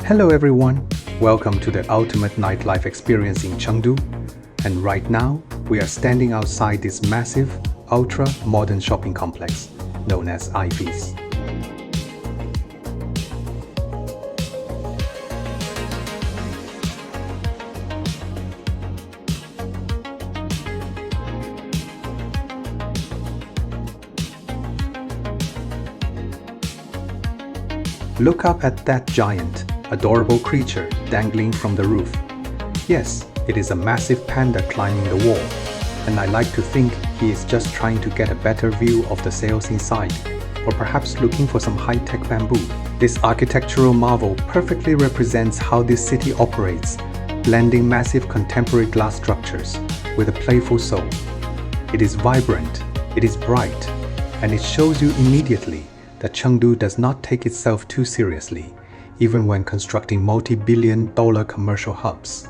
Hello everyone, welcome to the ultimate nightlife experience in Chengdu. And right now, we are standing outside this massive, ultra-modern shopping complex known as IFS. Look up at that giant, adorable creature dangling from the roof. Yes, it is a massive panda climbing the wall, and I like to think he is just trying to get a better view of the sales inside, or perhaps looking for some high-tech bamboo. This architectural marvel perfectly represents how this city operates, blending massive contemporary glass structures with a playful soul. It is vibrant, it is bright, and it shows you immediately that Chengdu does not take itself too seriously, even when constructing multi-billion-dollar commercial hubs.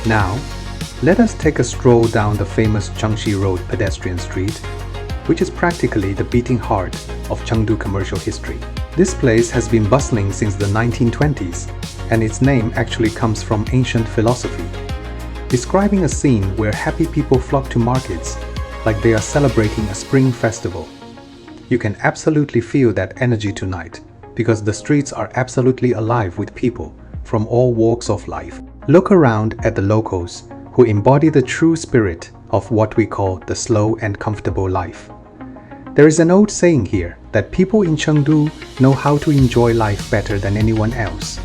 Now, let us take a stroll down the famous Chunxi Road Pedestrian Street, which is practically the beating heart of Chengdu commercial history. This place has been bustling since the 1920s, and its name actually comes from ancient philosophy, describing a scene where happy people flock to markets like they are celebrating a spring festival. You can absolutely feel that energy tonight, because the streets are absolutely alive with people from all walks of life. Look around at the locals who embody the true spirit of what we call the slow and comfortable life. There is an old saying here that people in Chengdu know how to enjoy life better than anyone else,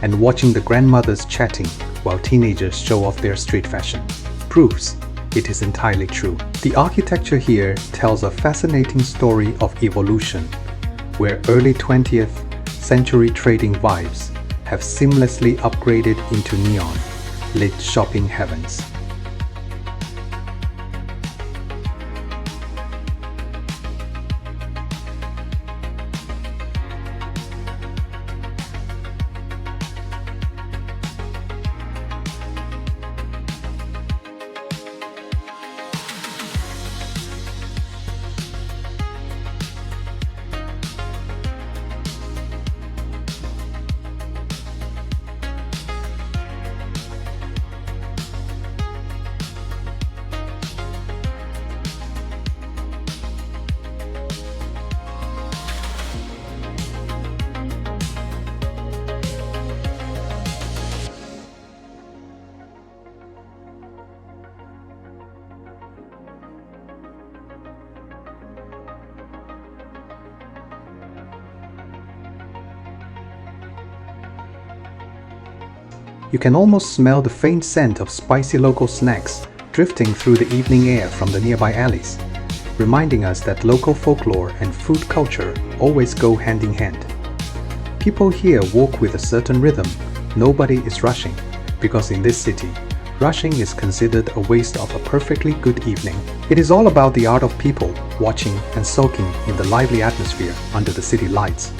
and watching the grandmothers chatting while teenagers show off their street fashion proves it is entirely true. The architecture here tells a fascinating story of evolution, where early 20th century trading vibes have seamlessly upgraded into neon-lit shopping heavens. You can almost smell the faint scent of spicy local snacks drifting through the evening air from the nearby alleys, reminding us that local folklore and food culture always go hand in hand. People here walk with a certain rhythm. Nobody is rushing, because in this city, rushing is considered a waste of a perfectly good evening. It is all about the art of people watching and soaking in the lively atmosphere under the city lights.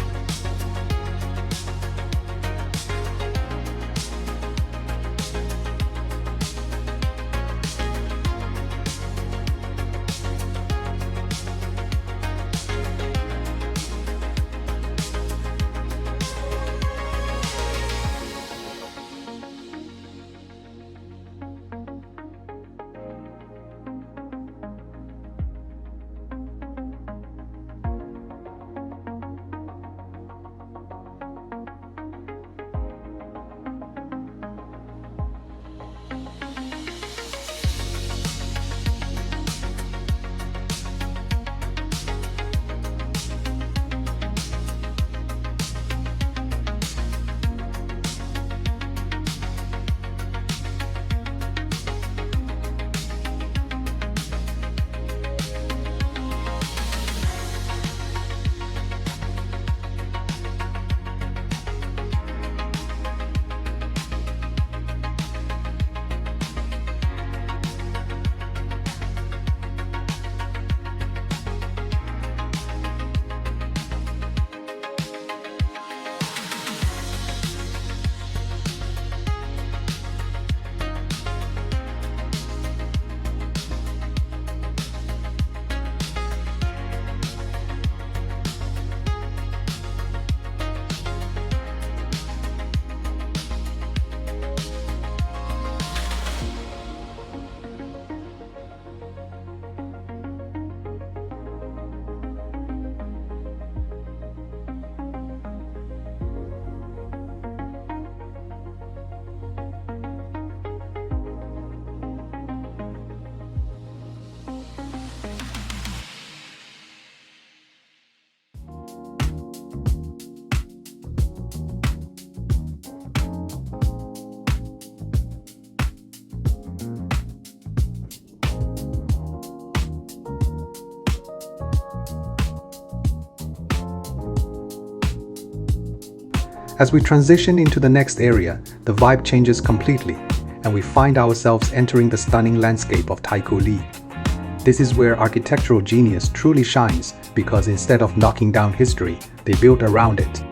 As we transition into the next area, the vibe changes completely, and we find ourselves entering the stunning landscape of Taikoo Li. This is where architectural genius truly shines, because instead of knocking down history, they built around it.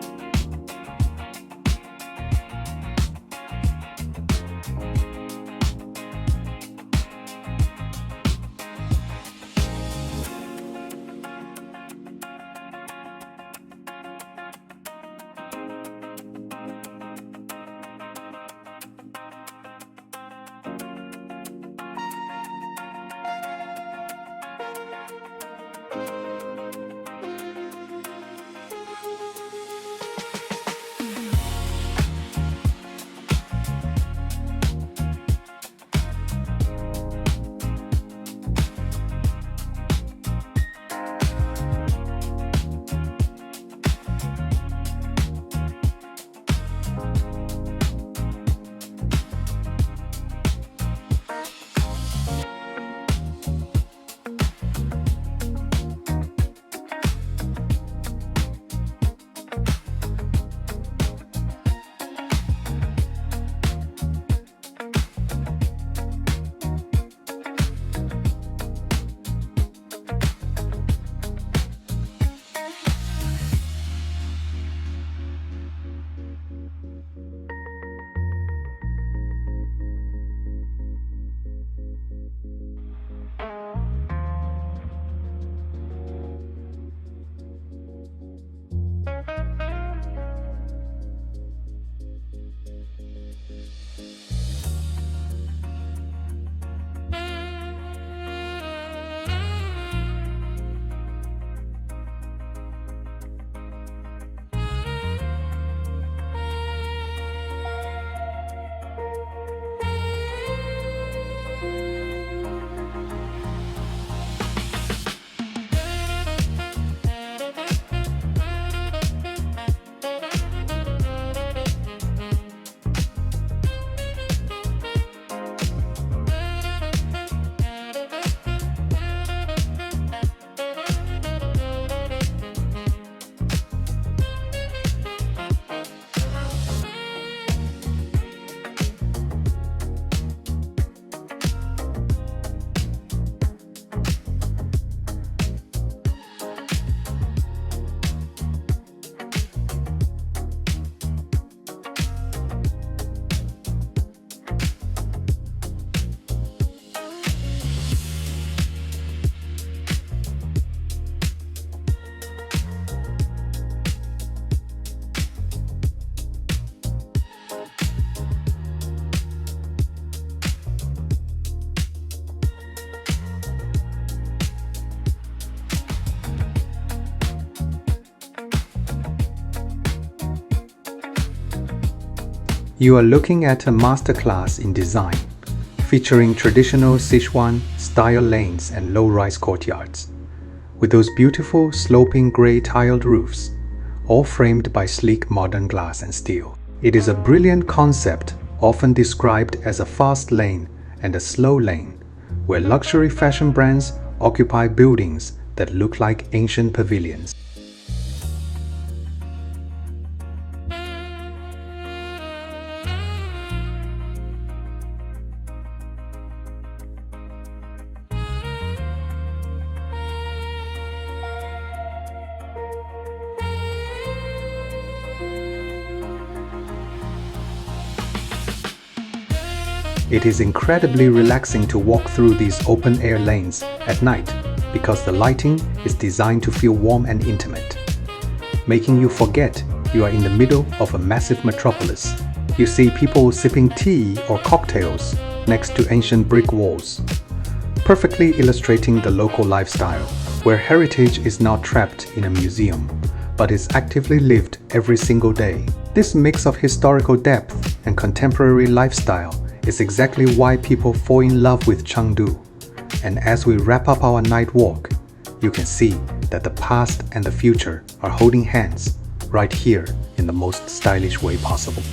You are looking at a masterclass in design, featuring traditional Sichuan-style lanes and low-rise courtyards, with those beautiful sloping grey tiled roofs, all framed by sleek modern glass and steel. It is a brilliant concept, often described as a fast lane and a slow lane, where luxury fashion brands occupy buildings that look like ancient pavilions. It is incredibly relaxing to walk through these open-air lanes at night because the lighting is designed to feel warm and intimate, making you forget you are in the middle of a massive metropolis. You see people sipping tea or cocktails next to ancient brick walls, perfectly illustrating the local lifestyle, where heritage is not trapped in a museum, but is actively lived every single day. This mix of historical depth and contemporary lifestyle is exactly why people fall in love with Chengdu. And as we wrap up our night walk, you can see that the past and the future are holding hands right here in the most stylish way possible.